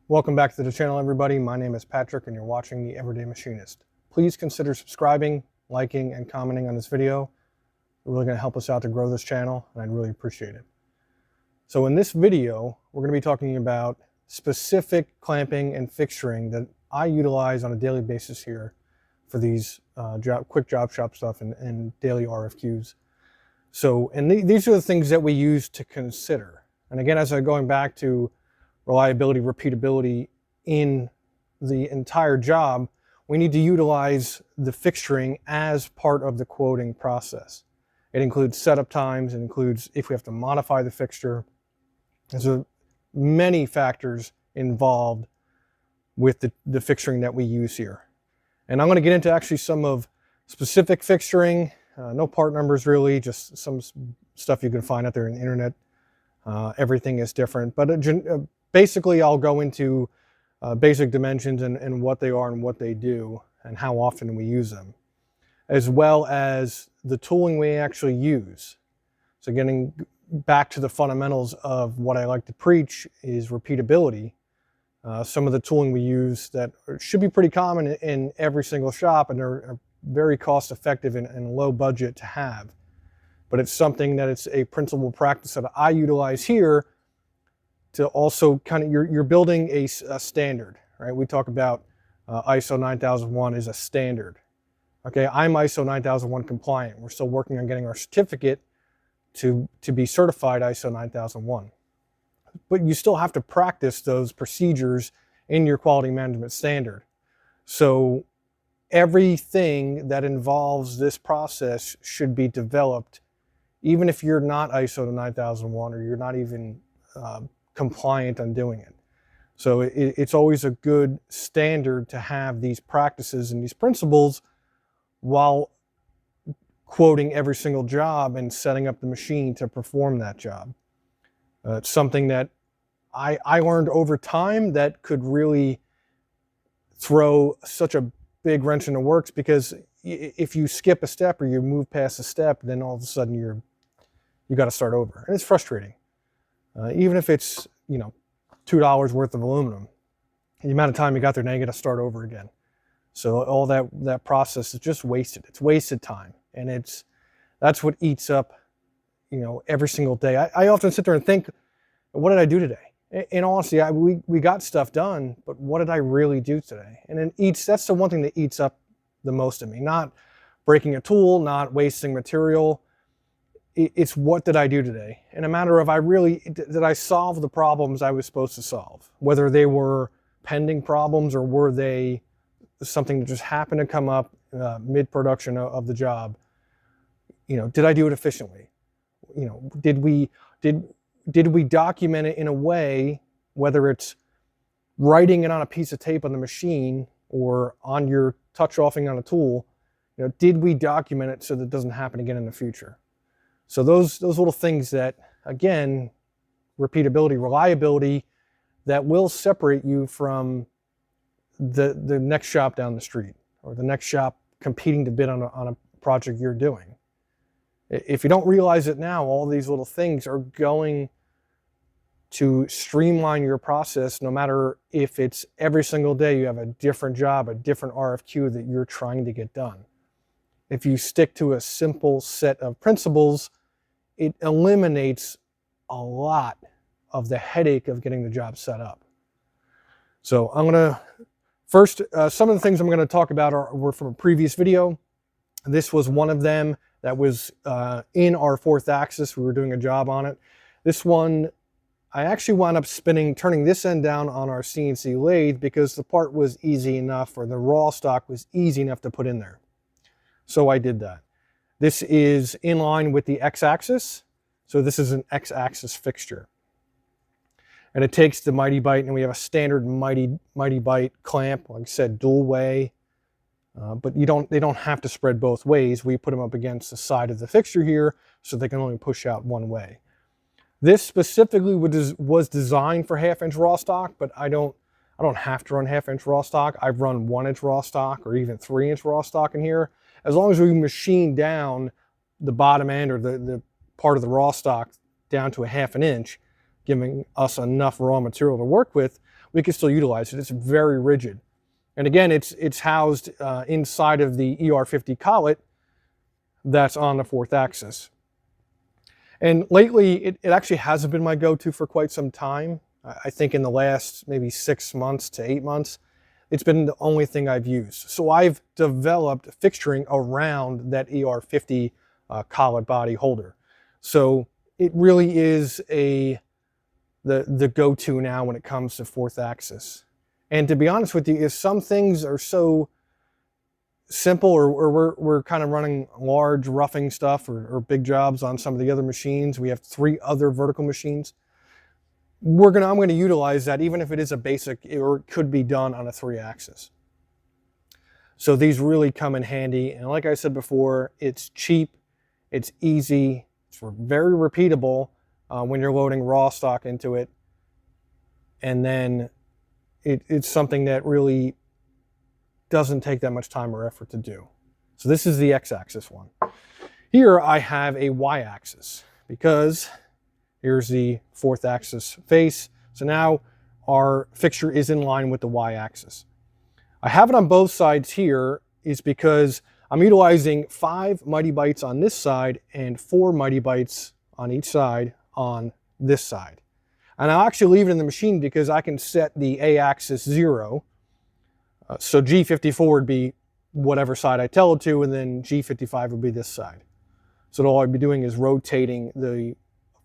Welcome back to the channel, everybody. My name is Patrick and you're watching The Everyday Machinist. Please consider subscribing, liking, and commenting on this video. It's really going to help us out to grow this channel, and I'd really appreciate it. So in this video, we're going to be talking about specific clamping and fixturing that I utilize on a daily basis here for these quick job shop stuff and daily RFQs. So, and these are the things that we use to consider. And again, as I'm going back to reliability, repeatability in the entire job, we need to utilize the fixturing as part of the quoting process. It includes setup times, it includes if we have to modify the fixture. There's many factors involved with the fixturing that we use here. And I'm going to get into actually some of specific fixturing, no part numbers really, just some stuff you can find out there on the internet. Everything is different, but basically I'll go into basic dimensions and what they are and what they do and how often we use them, as well as the tooling we actually use. So getting back to the fundamentals of what I like to preach is repeatability. Some of the tooling we use that should be pretty common in every single shop, and they're very cost effective and low budget to have. But it's something that it's a principal practice that I utilize here to also kind of, you're building a standard, right? We talk about ISO 9001 is a standard. Okay, I'm ISO 9001 compliant. We're still working on getting our certificate to be certified ISO 9001. But you still have to practice those procedures in your quality management standard. So everything that involves this process should be developed, even if you're not ISO 9001 or you're not even compliant on doing it. So it's always a good standard to have these practices and these principles while quoting every single job and setting up the machine to perform that job. It's something that I learned over time that could really throw such a big wrench in the works, because if you skip a step or you move past a step, then all of a sudden you got to start over, and it's frustrating. Even if it's, you know, $2 worth of aluminum, the amount of time you got there, now you got to start over again. So all that process is just wasted. It's wasted time, and that's what eats up, you know, every single day. I often sit there and think, what did I do today? In honesty, we got stuff done, but what did I really do today? And that's the one thing that eats up the most of me. Not breaking a tool, not wasting material. It's what did I do today? And a matter of did I solve the problems I was supposed to solve? Whether they were pending problems or were they something that just happened to come up mid-production of the job. You know, did I do it efficiently? You know, did we document it in a way, whether it's writing it on a piece of tape on the machine or on your touch-offing on a tool, you know, did we document it so that it doesn't happen again in the future? So those little things that, again, repeatability, reliability, that will separate you from the next shop down the street or the next shop competing to bid on a project you're doing. If you don't realize it now, all these little things are going to streamline your process, no matter if it's every single day you have a different job, a different RFQ that you're trying to get done. If you stick to a simple set of principles, it eliminates a lot of the headache of getting the job set up. So I'm gonna, first, some of the things I'm gonna talk about were from a previous video. This was one of them that was in our 4th axis. We were doing a job on it. This one, I actually wound up turning this end down on our CNC lathe because the part was easy enough, or the raw stock was easy enough to put in there. So I did that. This is in line with the x-axis. So this is an x-axis fixture. And it takes the Mighty Bite, and we have a standard Mighty Bite clamp, like I said, dual way. But they don't have to spread both ways. We put them up against the side of the fixture here so they can only push out one way. This specifically was designed for 1/2-inch raw stock, but I don't have to run 1/2-inch raw stock. I've run 1-inch raw stock or even 3-inch raw stock in here. As long as we machine down the bottom end or the part of the raw stock down to 1/2 an inch, giving us enough raw material to work with, we can still utilize it. It's very rigid. And again, it's housed inside of the ER50 collet that's on the 4th axis. And lately, it actually hasn't been my go-to for quite some time. I think in the last maybe 6 months to 8 months, it's been the only thing I've used. So I've developed fixturing around that ER50 collet body holder. So it really is the go-to now when it comes to 4th axis. And to be honest with you, if some things are so simple, or we're kind of running large roughing stuff or big jobs on some of the other machines, we have 3 other vertical machines, I'm going to utilize that even if it is a basic, or it could be done on a 3-axis. So these really come in handy. And like I said before, it's cheap, it's easy, it's very repeatable when you're loading raw stock into it. And then it's something that really doesn't take that much time or effort to do. So this is the X-axis one. Here I have a Y-axis because here's the 4th axis face. So now our fixture is in line with the Y-axis. I have it on both sides here is because I'm utilizing 5 mighty bites on this side and 4 mighty bites on each side on this side. And I'll actually leave it in the machine because I can set the A-axis 0. So G54 would be whatever side I tell it to, and then G55 would be this side. So all I'd be doing is rotating the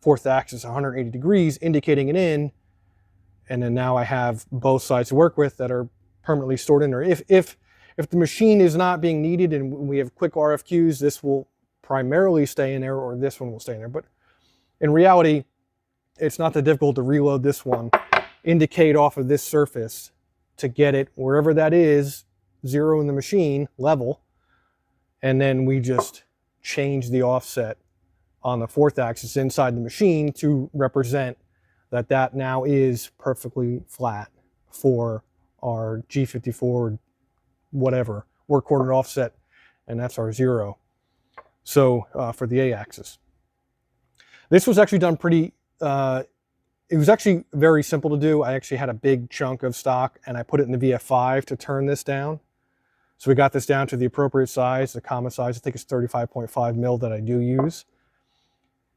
4th axis 180 degrees, indicating it in, and then now I have both sides to work with that are permanently stored in there. If the machine is not being needed and we have quick RFQs, this will primarily stay in there, or this one will stay in there. But in reality, it's not that difficult to reload this one, indicate off of this surface to get it wherever that is, 0 in the machine, level, and then we just change the offset on the 4th axis inside the machine to represent that that now is perfectly flat for our G54, whatever, work coordinate offset, and that's our 0. So for the A-axis. This was actually done pretty, it was actually very simple to do. I actually had a big chunk of stock and I put it in the VF5 to turn this down. So we got this down to the appropriate size, the common size. I think it's 35.5 mil that I do use.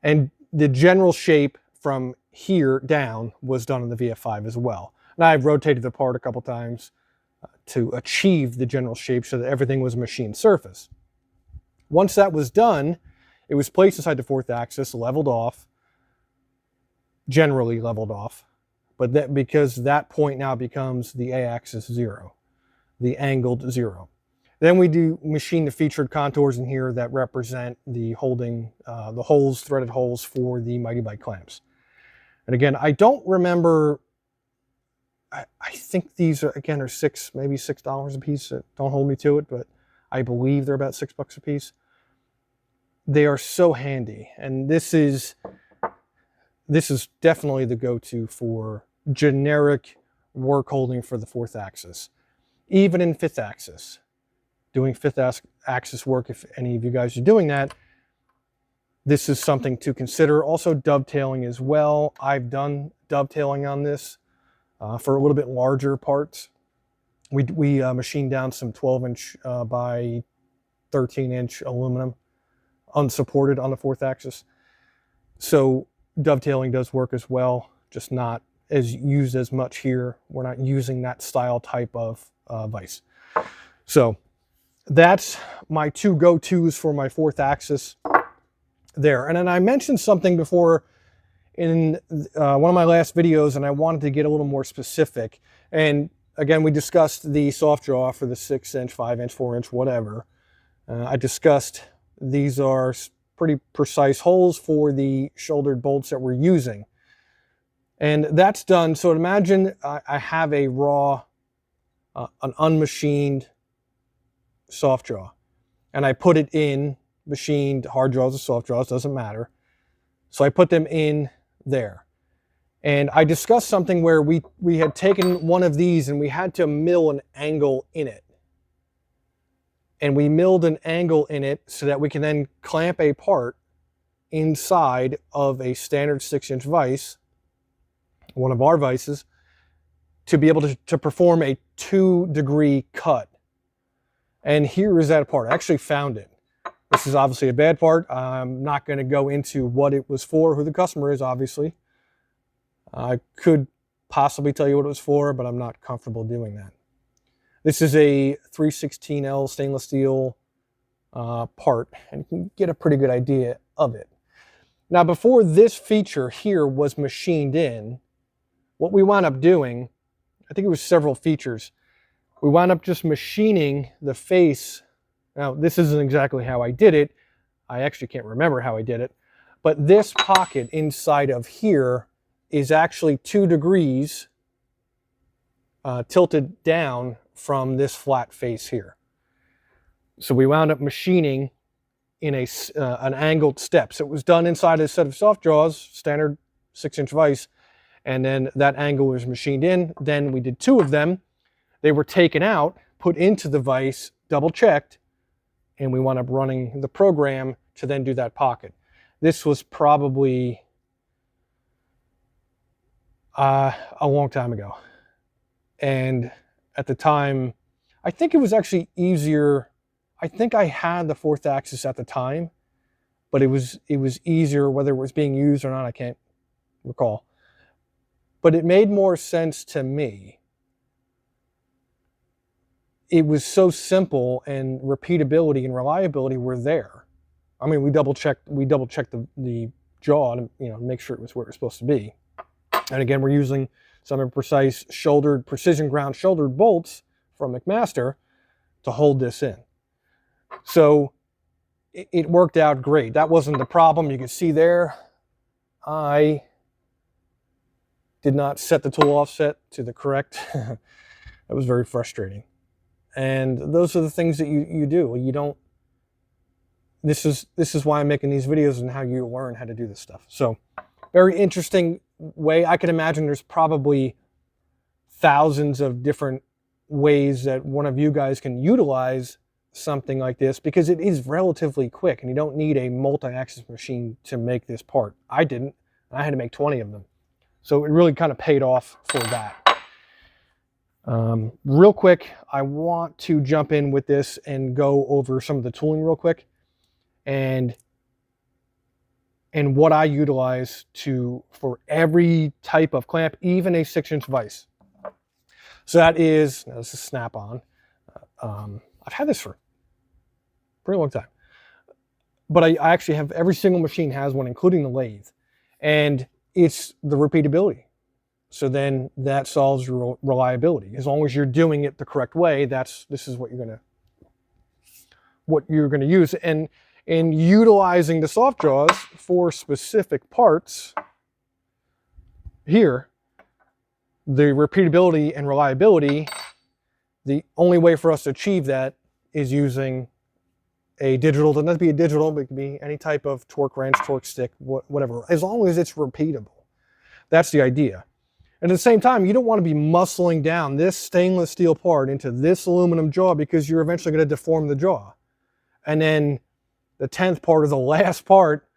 And the general shape from here down was done in the VF5 as well. And I've rotated the part a couple times to achieve the general shape so that everything was machined surface. Once that was done, it was placed inside the 4th axis, leveled off, generally leveled off, but that because that point now becomes the A-axis 0, the angled 0. Then we do machine the featured contours in here that represent the holding, the holes, threaded holes for the Mighty Bite clamps. And again, I don't remember, I think these are, again, are maybe $6 a piece. Don't hold me to it, but I believe they're about $6 a piece. They are so handy. And this is definitely the go-to for generic work holding for the 4th axis. Even in 5th axis, doing 5th axis work, if any of you guys are doing that, this is something to consider. Also dovetailing as well. I've done dovetailing on this for a little bit larger parts. We machined down some 12-inch by 13-inch aluminum, unsupported on the 4th axis. So dovetailing does work as well, just not as used as much here. We're not using that style type of vise. So that's my 2 go-tos for my 4th axis there. And then I mentioned something before in one of my last videos, and I wanted to get a little more specific. And again, we discussed the soft draw for the 6-inch, 5-inch, 4-inch, whatever. I discussed these are pretty precise holes for the shouldered bolts that we're using. And that's done. So imagine I have a raw, an unmachined soft draw, and I put it in machined hard draws or soft draws, doesn't matter. So I put them in there. And I discussed something where we had taken one of these and we had to mill an angle in it. And we milled an angle in it so that we can then clamp a part inside of a standard 6-inch vise, one of our vices, to be able to perform a 2-degree cut. And here is that part. I actually found it. This is obviously a bad part. I'm not going to go into what it was for, who the customer is, obviously. I could possibly tell you what it was for, but I'm not comfortable doing that. This is a 316L stainless steel part, and you can get a pretty good idea of it. Now, before this feature here was machined in, what we wound up doing, I think it was several features. We wound up just machining the face. Now, this isn't exactly how I did it. I actually can't remember how I did it. But this pocket inside of here is actually 2 degrees tilted down from this flat face here. So we wound up machining in an angled step. So it was done inside a set of soft jaws, standard 6-inch vise, and then that angle was machined in. Then we did 2 of them. They were taken out, put into the vise, double-checked, and we wound up running the program to then do that pocket. This was probably a long time ago. And at the time, I think it was actually easier. I think I had the 4th axis at the time, but it was easier, whether it was being used or not, I can't recall. But it made more sense to me. It was so simple, and repeatability and reliability were there. I mean, we double checked the jaw to, make sure it was where it was supposed to be. And again, we're using some precise precision ground shouldered bolts from McMaster to hold this in. So it worked out great. That wasn't the problem. You can see there, I did not set the tool offset to the correct. That was very frustrating. And those are the things that you do. You don't. This is why I'm making these videos and how you learn how to do this stuff. So, very interesting way. I can imagine there's probably thousands of different ways that one of you guys can utilize something like this, because it is relatively quick and you don't need a multi-axis machine to make this part. I didn't. I had to make 20 of them. So it really kind of paid off for that. Real quick, I want to jump in with this and go over some of the tooling real quick and what I utilize for every type of clamp, even a 6-inch vise. So that is, now this is snap-on. I've had this for a pretty long time. But I actually have, every single machine has one, including the lathe. And it's the repeatability. So then that solves your reliability. As long as you're doing it the correct way, this is what you're gonna use. And in utilizing the soft jaws for specific parts, here, the repeatability and reliability, the only way for us to achieve that is using a digital. Doesn't have to be a digital, but it can be any type of torque wrench, torque stick, whatever, as long as it's repeatable. That's the idea. And at the same time, you don't want to be muscling down this stainless steel part into this aluminum jaw, because you're eventually going to deform the jaw. And then the 10th part, or the last part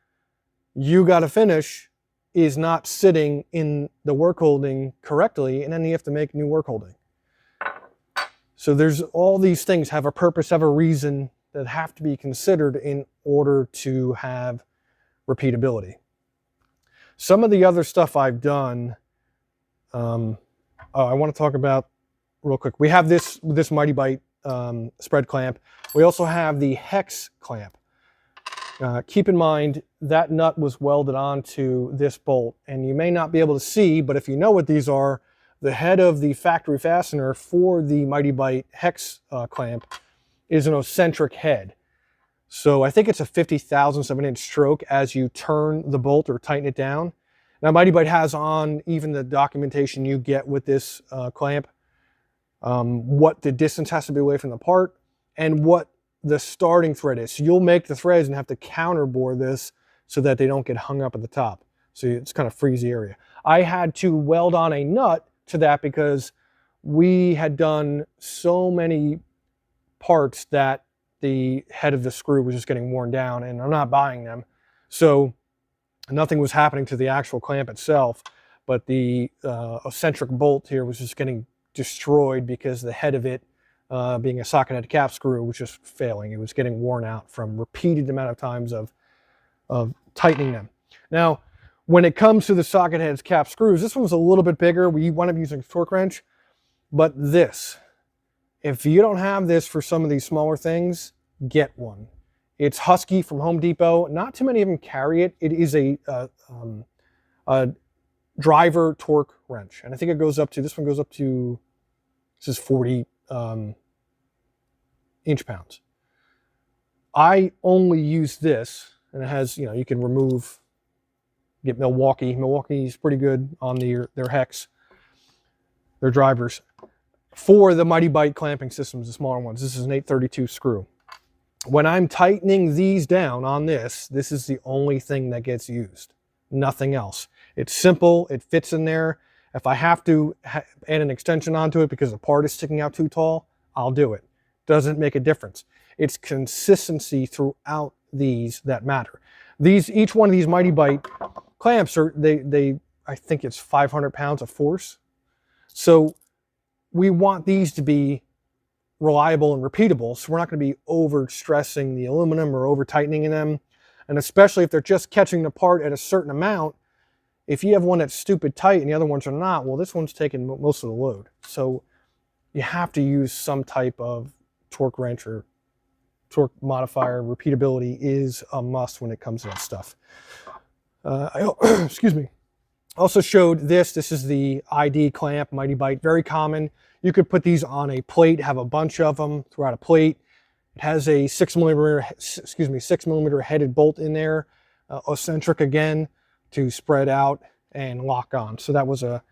you got to finish, is not sitting in the work holding correctly, and then you have to make new work holding. So there's all these things have a purpose, have a reason, that have to be considered in order to have repeatability. Some of the other stuff I've done, I want to talk about real quick. We have this Mighty Bite spread clamp. We also have the hex clamp. Keep in mind that nut was welded onto this bolt, and you may not be able to see, but if you know what these are, the head of the factory fastener for the Mighty Bite hex clamp is an eccentric head. So I think it's a 50,000ths of an inch stroke as you turn the bolt or tighten it down. Now, Mighty Bite has on even the documentation you get with this clamp, what the distance has to be away from the part and what the starting thread is. So you'll make the threads and have to counterbore this so that they don't get hung up at the top. So it's kind of freeze the area. I had to weld on a nut to that because we had done so many parts that the head of the screw was just getting worn down, and I'm not buying them. So nothing was happening to the actual clamp itself, but the eccentric bolt here was just getting destroyed because the head of it, being a socket head cap screw, was just failing. It was getting worn out from repeated amount of times of tightening them. Now, when it comes to the socket heads cap screws, this one was a little bit bigger. We wound up using a torque wrench, but this, if you don't have this for some of these smaller things, get one. It's Husky from Home Depot. Not too many of them carry it. It is a driver torque wrench, and I think it goes up to, this one goes up to, this is 40 inch-pounds. I only use this, and it has, you know, you can remove, get Milwaukee. Milwaukee's pretty good on their hex, their drivers. For the Mighty Bite clamping systems, the smaller ones, this is an 832 screw. When I'm tightening these down on this, this is the only thing that gets used. Nothing else. It's simple, it fits in there. If I have to add an extension onto it because the part is sticking out too tall, I'll do it. Doesn't make a difference. It's consistency throughout these that matter. Each one of these Mighty Bite clamps are, I think it's 500 pounds of force. So we want these to be reliable and repeatable, so we're not going to be over stressing the aluminum or over tightening in them. And especially if they're just catching the part at a certain amount, if you have one that's stupid tight and the other ones are not, well, this one's taking most of the load. So you have to use some type of torque wrench or torque modifier. Repeatability is a must when it comes to that stuff. Excuse me. Also showed this. This is the ID clamp, Mighty Bite, very common. You could put these on a plate, have a bunch of them throughout a plate. It has a 6 millimeter headed bolt in there, eccentric again, to spread out and lock on. So that was a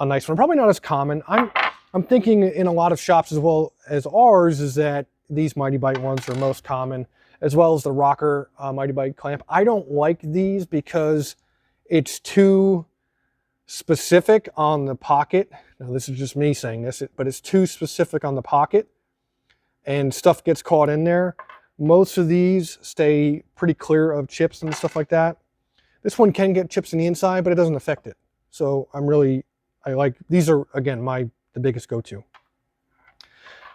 nice one. Probably not as common. I'm thinking in a lot of shops as well as ours is that these Mighty Bite ones are most common, as well as the rocker Mighty Bite clamp. I don't like these because it's too specific on the pocket. Now this is just me saying this, but it's too specific on the pocket and stuff gets caught in there. Most of these stay pretty clear of chips and stuff like that. This one can get chips in the inside, but it doesn't affect it. So I like, these are, again, the biggest go-to.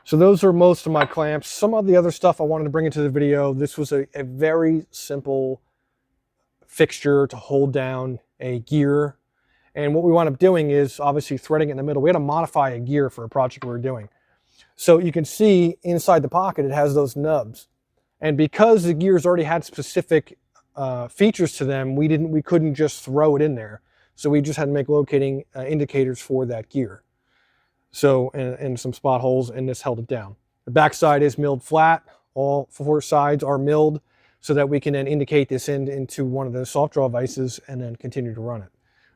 So those are most of my clamps. Some of the other stuff I wanted to bring into the video. This was a very simple fixture to hold down a gear. And what we wound up doing is obviously threading it in the middle. We had to modify a gear for a project we were doing. So you can see inside the pocket, it has those nubs. And because the gears already had specific features to them, we couldn't just throw it in there. So we just had to make locating indicators for that gear. So, and some spot holes, and this held it down. The backside is milled flat. All 4 sides are milled so that we can then indicate this into one of the soft draw vices and then continue to run it.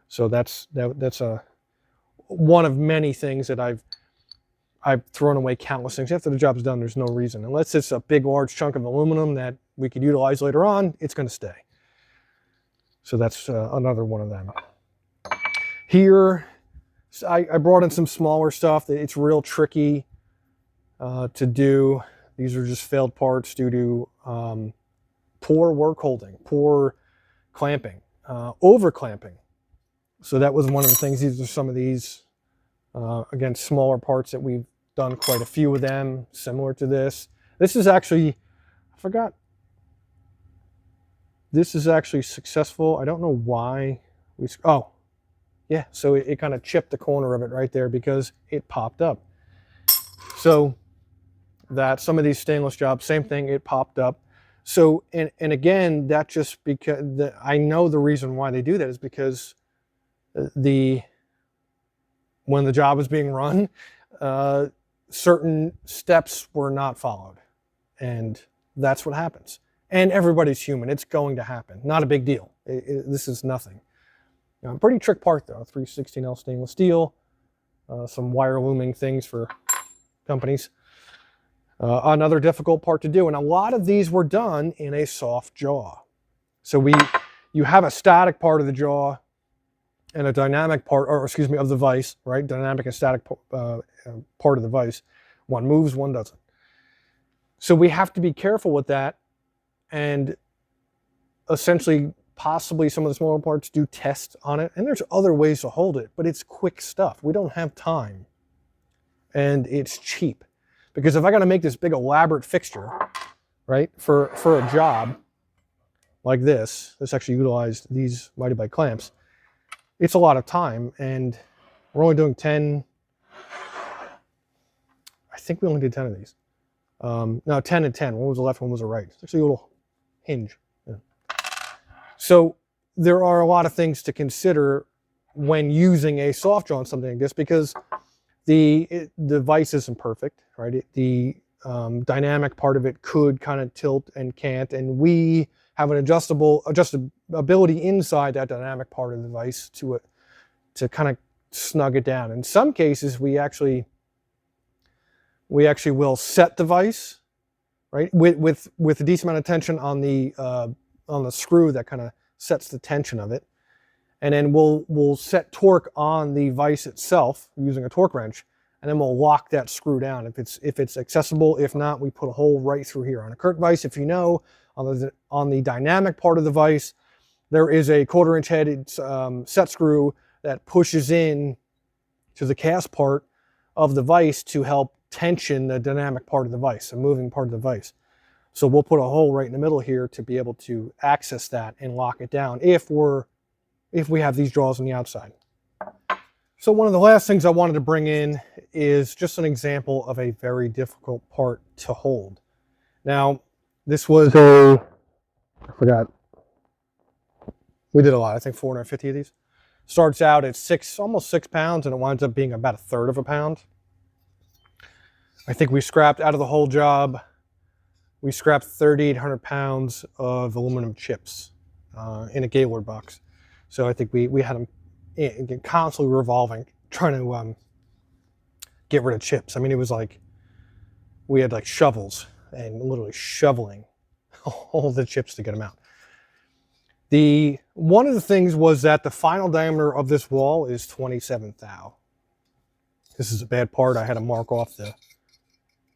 So that's one of many things that I've thrown away countless things. After the job's done, there's no reason. Unless it's a big, large chunk of aluminum that we could utilize later on, it's going to stay. So that's another one of them. Here, I brought in some smaller stuff. It's real tricky to do. These are just failed parts due to poor work holding, poor clamping, over clamping. So that was one of the things. These are some of these, again, smaller parts that we've done quite a few of them, similar to this. This is actually, I forgot, this is actually successful. I don't know why. Oh, yeah, so it kind of chipped the corner of it right there because it popped up. So that some of these stainless jobs, same thing, it popped up. So, and again, that just because, I know the reason why they do that is because when the job was being run, certain steps were not followed. And that's what happens. And everybody's human. It's going to happen. Not a big deal. This is nothing. Pretty trick part though. 316L stainless steel. Some wire looming things for companies. Another difficult part to do. And a lot of these were done in a soft jaw. So you have a static part of the jaw and a dynamic part, or excuse me, of the vise, right? Dynamic and static part of the vise. One moves, one doesn't. So we have to be careful with that and essentially possibly some of the smaller parts, do tests on it. And there's other ways to hold it, but it's quick stuff. We don't have time. And it's cheap. Because if I got to make this big elaborate fixture, right, for a job like this actually utilized these Mighty Bite clamps, it's a lot of time, and we're only doing 10. I think we only did 10 of these. No, 10 and 10. One was a left, one was a right. It's actually a little hinge. Yeah. So there are a lot of things to consider when using a soft jaw on something like this, because the vise isn't perfect, right? The dynamic part of it could kind of tilt and can't, and we have an adjustability inside that dynamic part of the vise to kind of snug it down. In some cases, we actually will set the vise, right, with a decent amount of tension on the screw that kind of sets the tension of it, and then we'll set torque on the vise itself using a torque wrench, and then we'll lock that screw down if it's accessible. If not, we put a hole right through here. On a Kirk vise, if you know, on the dynamic part of the vise, there is a 1/4-inch headed set screw that pushes in to the cast part of the vise to help tension the dynamic part of the vise, the moving part of the vise. So we'll put a hole right in the middle here to be able to access that and lock it down if we have these jaws on the outside. So one of the last things I wanted to bring in is just an example of a very difficult part to hold. Now, this was I forgot. We did a lot, I think 450 of these. Starts out at almost 6 pounds, and it winds up being about 1/3 of a pound. I think we scrapped out of the whole job, we scrapped 3,800 pounds of aluminum chips in a Gaylord box. So I think we had them constantly revolving, trying to get rid of chips. I mean, it was like we had like shovels and literally shoveling all the chips to get them out. One of the things was that the final diameter of this wall is 27 thou. This is a bad part. I had to mark off the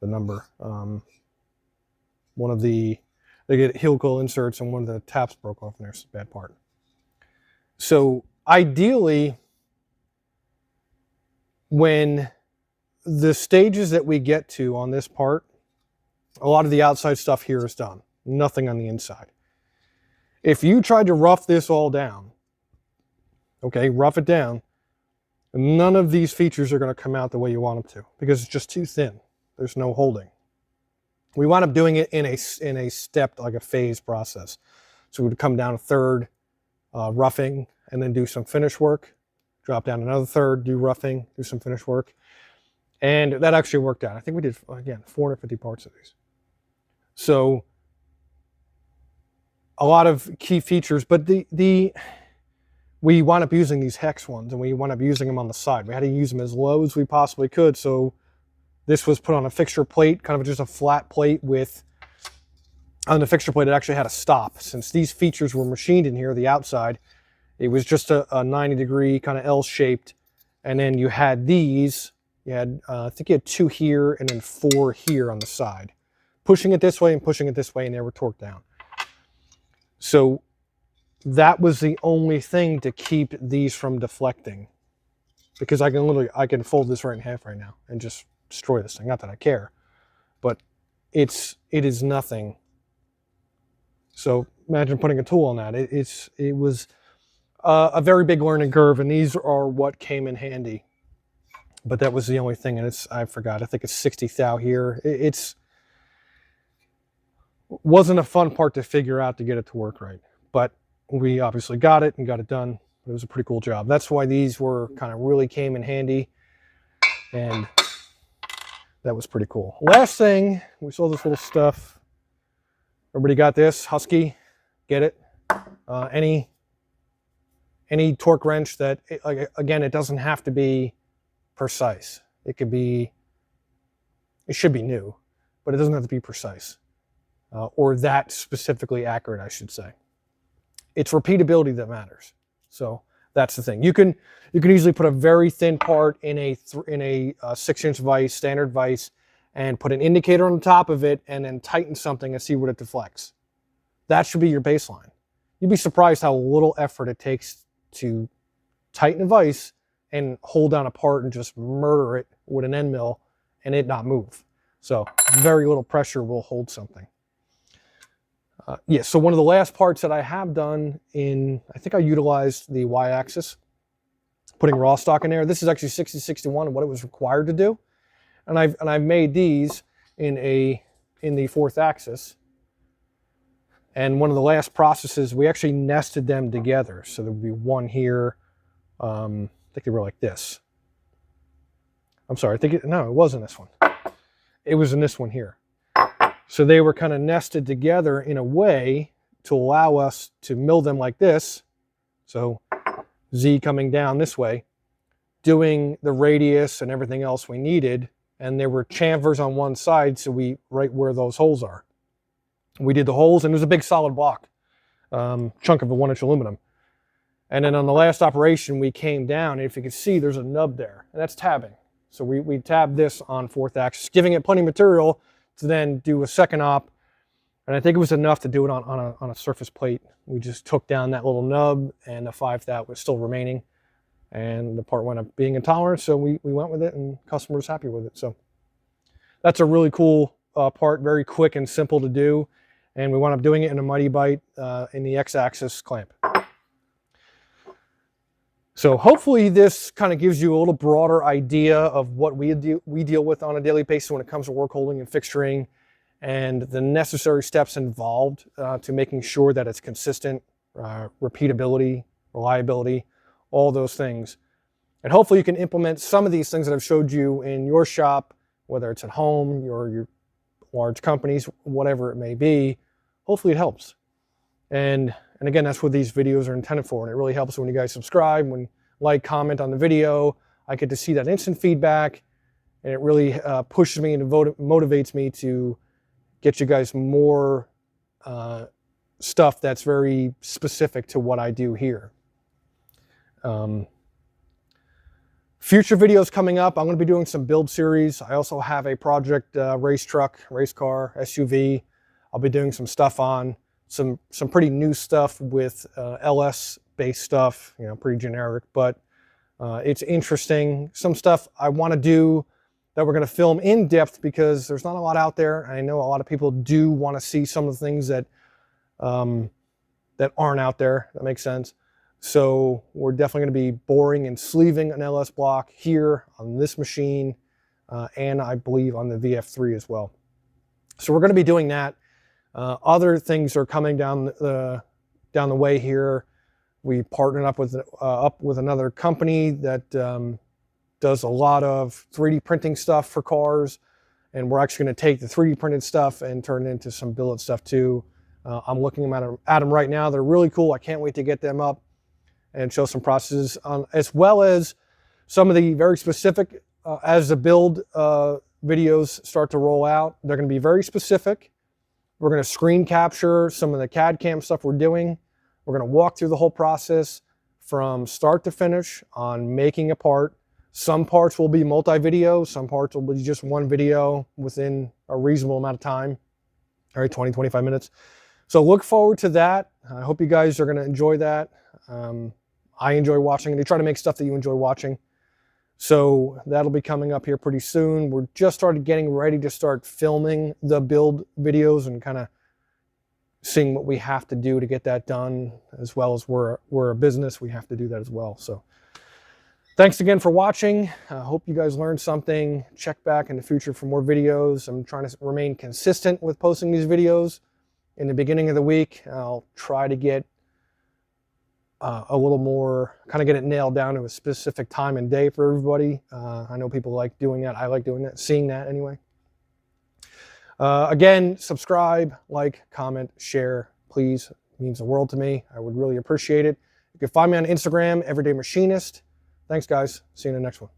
number. They get helical inserts and one of the taps broke off, and there's a bad part. So ideally, when the stages that we get to on this part, a lot of the outside stuff here is done. Nothing on the inside. If you tried to rough this all down, okay, rough it down, none of these features are going to come out the way you want them to, because it's just too thin. There's no holding. We wound up doing it in a stepped, like a phase process. So we would come down a third, roughing, and then do some finish work, drop down another third, do roughing, do some finish work. And that actually worked out. I think we did, again, 450 parts of these. So a lot of key features, but we wound up using these hex ones, and we wound up using them on the side. We had to use them as low as we possibly could. So this was put on a fixture plate, kind of just a flat plate with, on the fixture plate, it actually had a stop. Since these features were machined in here, the outside, it was just a 90-degree kind of L-shaped. And then you had these, I think you had 2 here and then 4 here on the side. Pushing it this way and pushing it this way, and they were torqued down. So that was the only thing to keep these from deflecting. Because I can fold this right in half right now and just destroy this thing. Not that I care, but it is nothing. So imagine putting a tool on that. It was a very big learning curve, and these are what came in handy. But that was the only thing, and I forgot. I think it's 60 thou here. Wasn't a fun part to figure out to get it to work right, but we obviously got it and got it done. It was a pretty cool job. That's why these really came in handy, and that was pretty cool. Last thing, we saw this little stuff. Everybody got this? Husky, get it? Any torque wrench that, again, it doesn't have to be precise. It should be new, but it doesn't have to be precise. Or that specifically accurate, I should say. It's repeatability that matters. So that's the thing. You can easily put a very thin part in a 6-inch vise, standard vise, and put an indicator on the top of it, and then tighten something and see what it deflects. That should be your baseline. you'd be surprised how little effort it takes to tighten a vise and hold down a part and just murder it with an end mill and it not move. So very little pressure will hold something. Yeah, so one of the last parts that I have done I think I utilized the Y-axis, putting raw stock in there. This is actually 6061 and what it was required to do. And I've made these in the 4th axis. And one of the last processes, we actually nested them together. So there would be one here. I think they were like this. I'm sorry, no, it wasn't this one. It was in this one here. So they were kind of nested together in a way to allow us to mill them like this. So Z coming down this way, doing the radius and everything else we needed. And there were chamfers on one side, so right where those holes are. We did the holes, and it was a big solid block, chunk of a 1-inch aluminum. And then on the last operation, we came down, and if you can see, there's a nub there, and that's tabbing. So we tabbed this on 4th axis, giving it plenty of material to then do a second op. And I think it was enough to do it on a surface plate. We just took down that little nub, and the 5 that was still remaining. And the part wound up being intolerant, so we went with it, and customer was happy with it. So that's a really cool part, very quick and simple to do. And we wound up doing it in a Mighty Bite in the X-axis clamp. So hopefully this kind of gives you a little broader idea of what we deal with on a daily basis when it comes to work holding and fixturing, and the necessary steps involved to making sure that it's consistent, repeatability, reliability, all those things. And hopefully you can implement some of these things that I've showed you in your shop, whether it's at home or your large companies, whatever it may be. Hopefully it helps. And again, that's what these videos are intended for. And it really helps when you guys subscribe, when like, comment on the video. I get to see that instant feedback, and it really pushes me and motivates me to get you guys more stuff that's very specific to what I do here. Future videos coming up, I'm going to be doing some build series. I also have a project race truck, race car, SUV. I'll be doing some stuff on some pretty new stuff with LS based stuff, you know, pretty generic, but it's interesting. Some stuff I want to do that we're going to film in depth because there's not a lot out there. I know a lot of people do want to see some of the things that that aren't out there. That makes sense. So we're definitely going to be boring and sleeving an LS block here on this machine, and I believe on the VF3 as well. So we're going to be doing that. Other things are coming down the way here. We partnered up with another company that does a lot of 3D printing stuff for cars, and we're actually going to take the 3D printed stuff and turn it into some billet stuff too. I'm looking at them right now. They're really cool. I can't wait to get them up and show some processes, as well as some of the very specific, as the build videos start to roll out. They're going to be very specific. We're going to screen capture some of the CAD CAM stuff we're doing. We're going to walk through the whole process from start to finish on making a part. Some parts will be multi-video. Some parts will be just one video within a reasonable amount of time. All right, 20, 25 minutes. So look forward to that. I hope you guys are going to enjoy that. I enjoy watching, and I try to make stuff that you enjoy watching. So that'll be coming up here pretty soon. We're just started getting ready to start filming the build videos and kind of seeing what we have to do to get that done, as well as we're a business. We have to do that as well. So thanks again for watching. I hope you guys learned something. Check back in the future for more videos. I'm trying to remain consistent with posting these videos. In the beginning of the week, I'll try to get a little more, kind of get it nailed down to a specific time and day for everybody. I know people like doing that. I like doing that, seeing that anyway. Again, subscribe, like, comment, share, please. It means the world to me. I would really appreciate it. You can find me on Instagram, Everyday Machinist. Thanks, guys. See you in the next one.